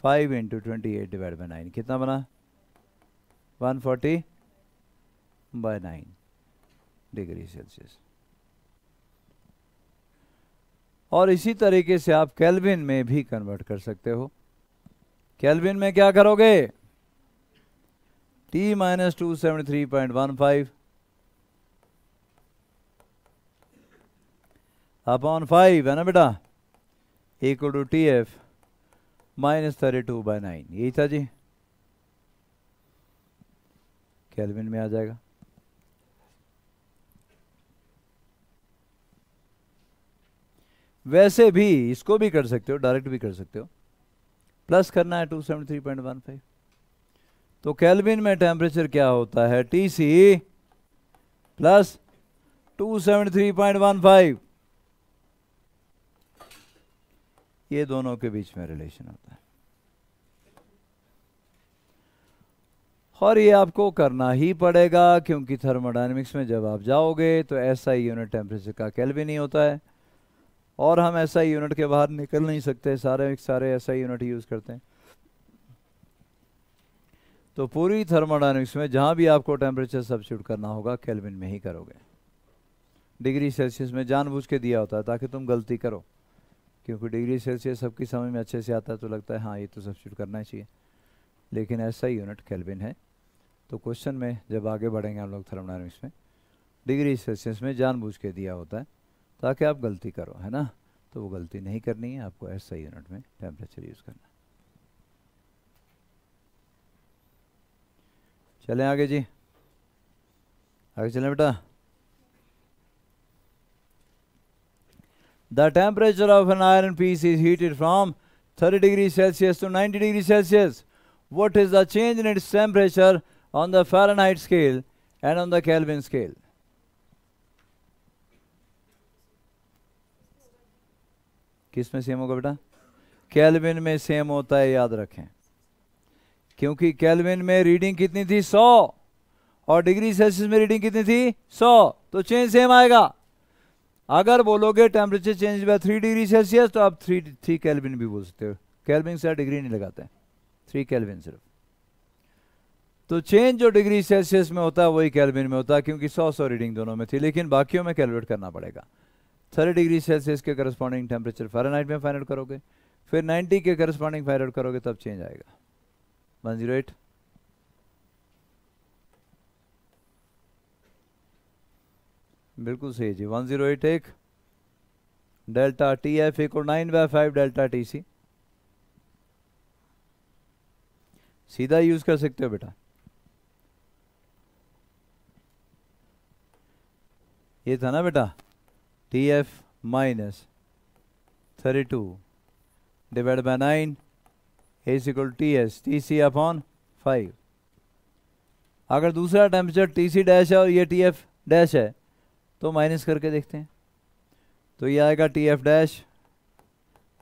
5 into 28 divide by 9 कितना बना? 140/9 डिग्री सेल्सियस। और इसी तरीके से आप केल्विन में भी कन्वर्ट कर सकते हो। केल्विन में क्या करोगे? T माइनस 273.15 अपॉन 5 है ना बेटा, इक्वल टू TF माइनस 32/9, यही था जी, केल्विन में आ जाएगा। वैसे भी इसको भी कर सकते हो, डायरेक्ट भी कर सकते हो, प्लस करना है 273.15। तो केल्विन में टेम्परेचर क्या होता है? TC प्लस 273.15, ये दोनों के बीच में रिलेशन होता है। और ये आपको करना ही पड़ेगा, क्योंकि थर्मोडायनेमिक्स में जब आप जाओगे तो SI यूनिट टेम्परेचर का केल्विन ही होता है, और हम SI यूनिट के बाहर निकल नहीं सकते, सारे SI यूनिट यूज करते हैं। तो पूरी थर्मोडायनेमिक्स में जहां भी आपको टेम्परेचर सब्स्टिट्यूट करना होगा केल्विन में ही करोगे। डिग्री सेल्सियस में जानबूझ के दिया होता है ताकि तुम गलती करो, क्योंकि डिग्री सेल्सियस सबकी समझ में अच्छे से आता है, तो लगता है हाँ ये तो सब्स्टिट्यूट करना ही चाहिए, लेकिन SI यूनिट केल्विन है। तो क्वेश्चन में जब आगे बढ़ेंगे हम लोग थर्मोडायनेमिक्स में, डिग्री सेल्सियस में जानबूझ के दिया होता है ताकि आप गलती करो, है ना, तो वो गलती नहीं करनी है, आपको SI यूनिट में टेम्परेचर यूज करना है। चलें आगे जी, आगे चलें बेटा। The temperature of an iron piece is heated from 30 degrees Celsius to 90 degrees Celsius. What is the change in its temperature on the Fahrenheit scale and on the Kelvin scale? किस में same होगा बेटा? Kelvin में same होता है, याद रखें, क्योंकि केल्विन में रीडिंग कितनी थी? 100, और डिग्री सेल्सियस में रीडिंग कितनी थी? 100, तो चेंज सेम आएगा। अगर बोलोगे temperature change bye 3 degree Celsius तो आप 3 केल्विन भी बोल सकते हो, केल्विन से डिग्री नहीं लगाते हैं, 3 केल्विन सिर्फ। तो चेंज जो डिग्री सेल्सियस में होता है वही केल्विन में होता है, क्योंकि 100 रीडिंग दोनों में थी, लेकिन बाकियों में कैलकुलेट करना पड़ेगा। 30 डिग्री सेल्सियस के करस्पॉन्डिंग टेम्परेचर फ़ारेनहाइट में फाइंड आउट करोगे, फिर 90 के करस्पॉन्डिंग फाइंड आउट करोगे, तब चेंज आएगा। 108 बिल्कुल सही जी। 108 एक delta TF equal 9/5 delta TC, सीधा यूज कर सकते हो बेटा। ये था ना बेटा, TF minus 32 divide by 9 is equal TS TC upon 5। अगर दूसरा टेम्परेचर TC डैश है और ये TF डैश है तो माइनस करके देखते हैं, तो ये आएगा TF dash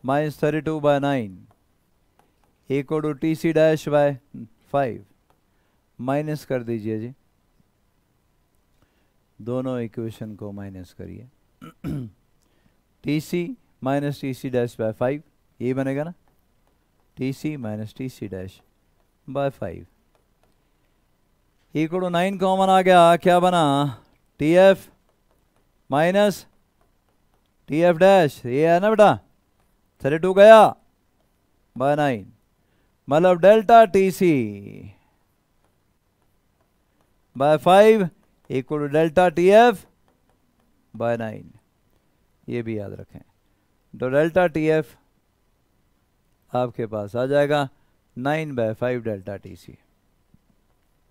minus 32/9 equal to TC dash by 5। Minus कर दीजिए जी, दोनों इक्वेशन को माइनस करिए। TC minus TC dash by 5, ये बनेगा ना, TC minus TC dash by 5 equal to 9 common आ गया, क्या बना? TF माइनस TF डैश, ये है ना बेटा, 32 गया बाय 9, मतलब delta TC by 5 equal to delta TF by 9। ये भी याद रखें, तो डेल्टा TF आपके पास आ जाएगा 9/5 डेल्टा TC।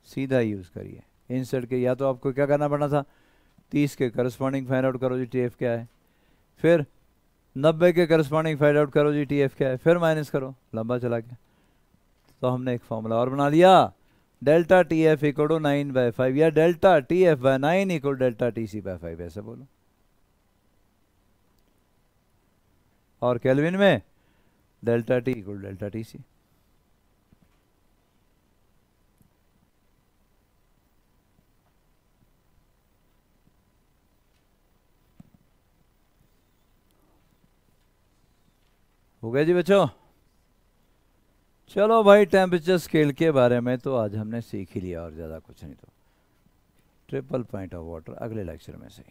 सीधा यूज़ करिए इंसर्ट के। या तो आपको क्या करना पड़ना था, 30 के करस्पॉन्डिंग फाइंड आउट करो जी टी एफ क्या है, फिर 90 के करस्पॉन्डिंग फाइंड आउट करो जी टी एफ क्या है, फिर माइनस करो, लंबा चला गया। तो हमने एक फॉर्मूला और बना लिया, delta T F equal to 9/5 या delta T F by 9 equal delta T C by 5, ऐसे बोलो। और केल्विन में delta T equal delta T C. हो गया जी बच्चों। चलो भाई, टेम्परेचर स्केल के बारे में तो आज हमने सीख ही लिया और ज़्यादा कुछ नहीं। तो ट्रिपल पॉइंट ऑफ वाटर अगले लेक्चर में से।